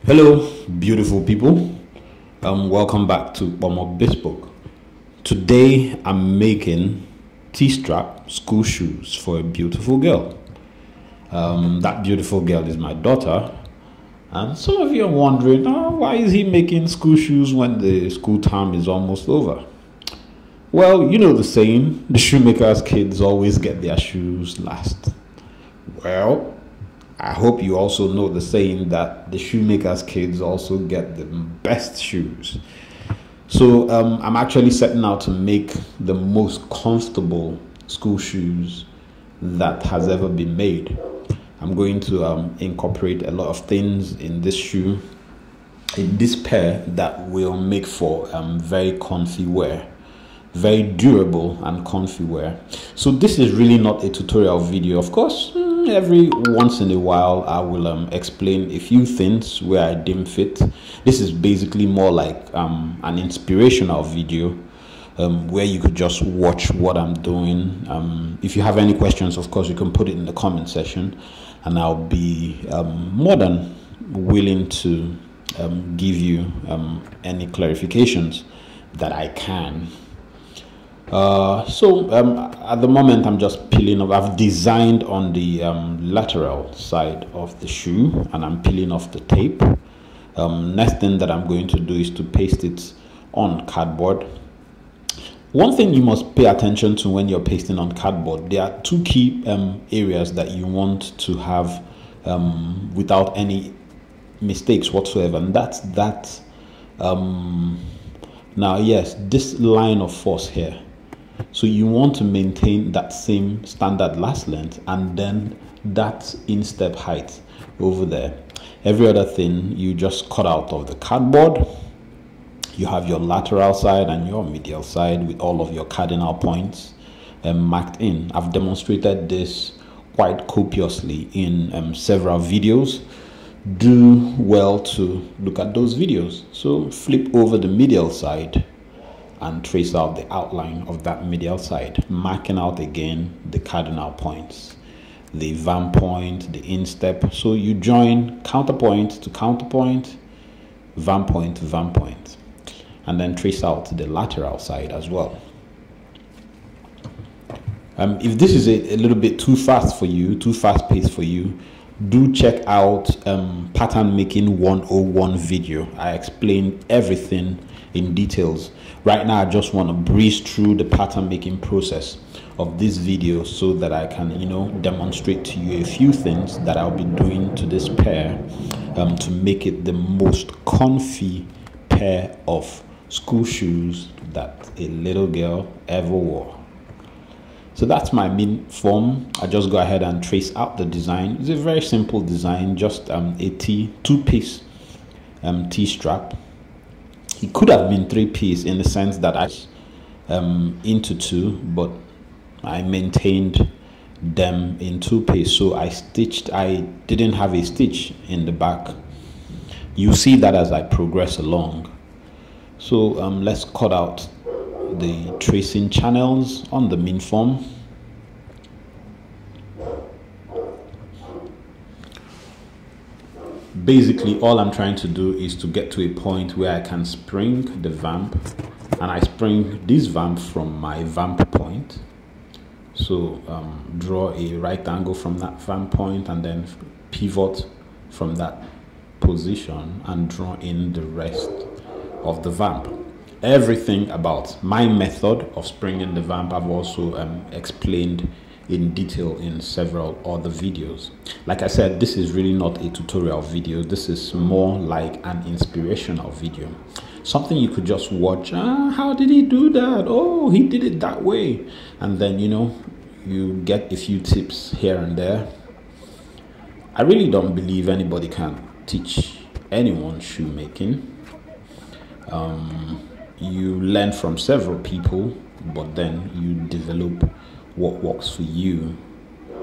Hello, beautiful people. Welcome back to Bomok Bespoke. Today, I'm making T-strap school shoes for a beautiful girl. That beautiful girl is my daughter. And some of you are wondering, why is he making school shoes when the school term is almost over? Well, you know the saying, the shoemaker's kids always get their shoes last. Well, I hope you also know the saying that the shoemaker's kids also get the best shoes. So I'm actually setting out to make the most comfortable school shoes that has ever been made. I'm going to incorporate a lot of things in this shoe, in this pair, that will make for very comfy wear. Very durable and comfy wear. So this is really not a tutorial video. Of course, every once in a while I will explain a few things where I deem fit. This is basically more like an inspirational video where you could just watch what I'm doing. If you have any questions, of course, you can put it in the comment section, and I'll be more than willing to give you any clarifications that I can. At the moment, I'm just peeling off. I've designed on the lateral side of the shoe, and I'm peeling off the tape. Next thing that I'm going to do is to paste it on cardboard. One thing you must pay attention to when you're pasting on cardboard, there are two key areas that you want to have without any mistakes whatsoever, and that's that. Now, yes, this line of force here. So you want to maintain that same standard last length, and then that instep height over there. Every other thing you just cut out of the cardboard. You have your lateral side and your medial side with all of your cardinal points marked in. I've demonstrated this quite copiously in several videos. Do well to look at those videos. So flip over the medial side and trace out the outline of that medial side, marking out again the cardinal points, the van point, the instep. So you join counterpoint to counterpoint, van point to van point, and then trace out the lateral side as well. If this is a little bit too fast for you, too fast paced for you, do check out pattern making 101 video. I explained everything in details. Right now I just want to breeze through the pattern making process of this video so that I can demonstrate to you a few things that I'll be doing to this pair to make it the most comfy pair of school shoes that a little girl ever wore. So that's my main form. I just go ahead and trace out the design. It's a very simple design, just a two-piece T-strap. It could have been three-piece in the sense that I into two, but I maintained them in two-piece. So I didn't have a stitch in the back. You see that as I progress along. So let's cut out the tracing channels on the main form. Basically, all I'm trying to do is to get to a point where I can spring the vamp, and I spring this vamp from my vamp point. So draw a right angle from that vamp point and then pivot from that position and draw in the rest of the vamp. Everything about my method of springing the vamp I've also explained in detail in several other videos. Like I said, this is really not a tutorial video. This is more like an inspirational video, something you could just watch. How did he do that? Oh, he did it that way. And then you get a few tips here and there. I really don't believe anybody can teach anyone shoemaking. You learn from several people, but then you develop what works for you.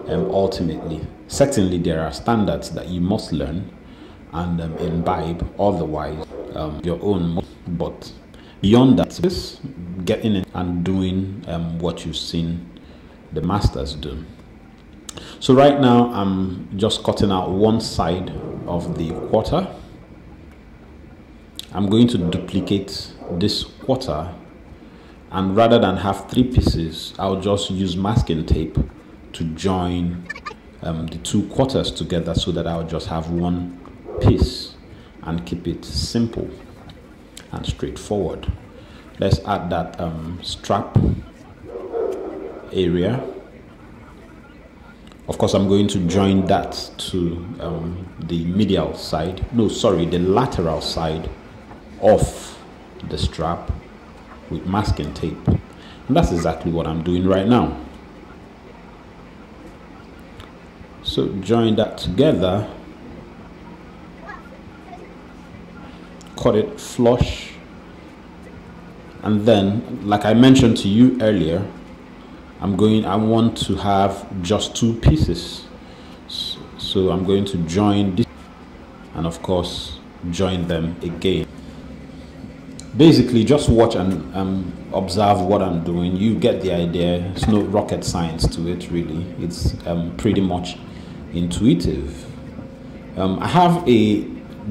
Ultimately, certainly there are standards that you must learn and imbibe, otherwise your own. But beyond that, just getting in and doing what you've seen the masters do. So right now I'm just cutting out one side of the quarter I'm going to duplicate this quarter, and rather than have 3 pieces, I'll just use masking tape to join the 2 quarters together, so that I'll just have 1 piece and keep it simple and straightforward. Let's add that strap area. Of course, I'm going to join that to the medial side, the lateral side of the strap with masking tape. And that's exactly what I'm doing right now. So join that together, cut it flush, and then, like I mentioned to you earlier, I want to have just 2 pieces. So I'm going to join this, and of course join them again. Basically, just watch and observe what I'm doing. You get the idea. It's no rocket science to it, really. It's pretty much intuitive. I have a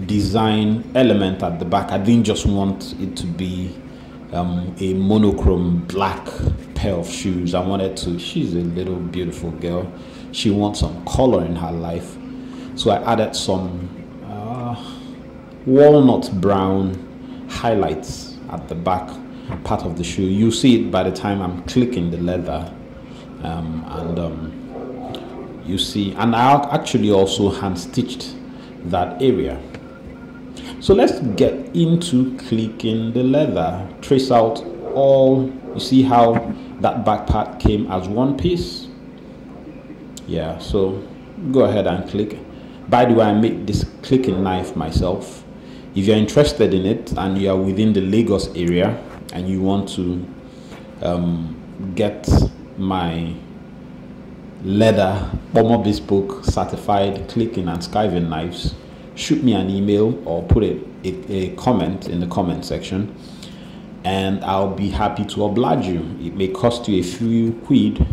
design element at the back. I didn't just want it to be a monochrome black pair of shoes. I wanted to, she's a little beautiful girl. She wants some color in her life. So I added some walnut brown highlights at the back part of the shoe. You see it by the time I'm clicking the leather, you see, and I actually also hand stitched that area. So let's get into clicking the leather. Trace out all, you see how that back part came as 1 piece? Yeah, so go ahead and click. By the way, I made this clicking knife myself. If you're interested in it and you are within the Lagos area and you want to get my leather Pomo Bespoke certified clicking and skiving knives, shoot me an email or put a comment in the comment section, and I'll be happy to oblige you. It may cost you a few quid,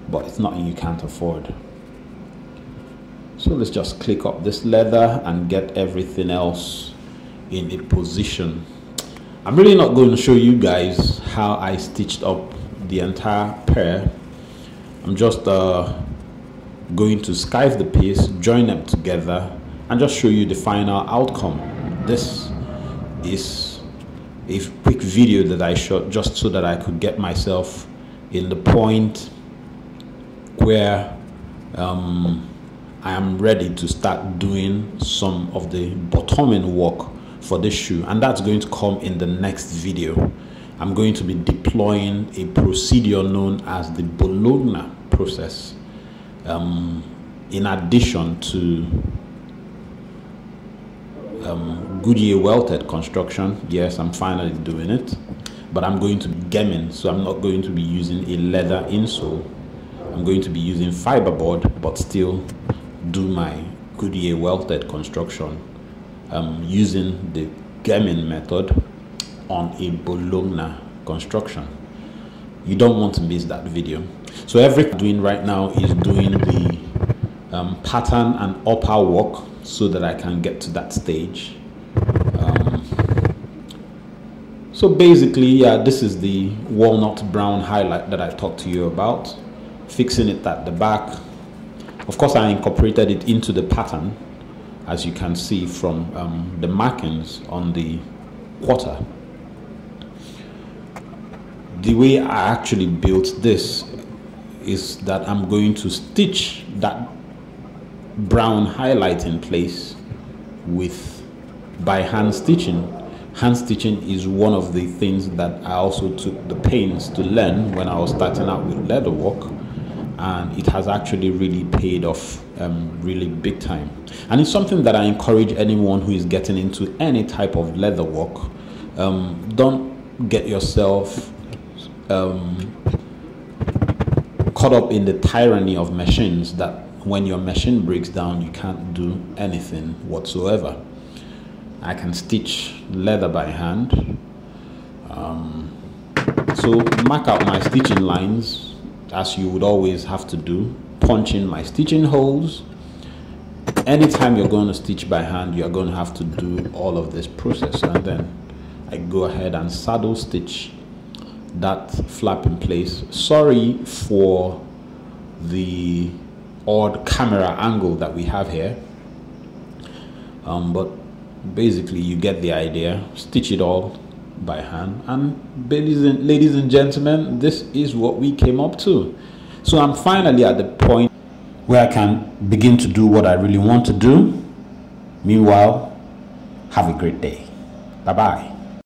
but it's nothing you can't afford. So let's just click up this leather and get everything else in a position. I'm really not going to show you guys how I stitched up the entire pair. I'm just going to skive the piece, join them together, and just show you the final outcome. This is a quick video that I shot just so that I could get myself in the point where I am ready to start doing some of the bottoming work for this shoe, and that's going to come in the next video. I'm going to be deploying a procedure known as the Bologna process, in addition to Goodyear welted construction. Yes, I'm finally doing it, but I'm going to be gemming, so I'm not going to be using a leather insole. I'm going to be using fiberboard, but still do my Goodyear welted construction using the gemming method on a Bologna construction. You don't want to miss that video. So everything I'm doing right now is doing the pattern and upper work so that I can get to that stage. So basically, yeah, this is the walnut brown highlight that I talked to you about, fixing it at the back. Of course, I incorporated it into the pattern, as you can see from the markings on the quarter. The way I actually built this is that I'm going to stitch that brown highlight in place by hand stitching. Hand stitching is one of the things that I also took the pains to learn when I was starting out with leather work, and it has actually really paid off really big time. And it's something that I encourage anyone who is getting into any type of leather work. Don't get yourself caught up in the tyranny of machines, that when your machine breaks down you can't do anything whatsoever. I can stitch leather by hand. So mark out my stitching lines as you would always have to do, punch in my stitching holes, anytime you're going to stitch by hand, you're going to have to do all of this process. And then I go ahead and saddle stitch that flap in place. Sorry for the odd camera angle that we have here, but basically you get the idea. Stitch it all by hand, and ladies and gentlemen, this is what we came up to. So I'm finally at the point where I can begin to do what I really want to do. Meanwhile, have a great day. Bye bye.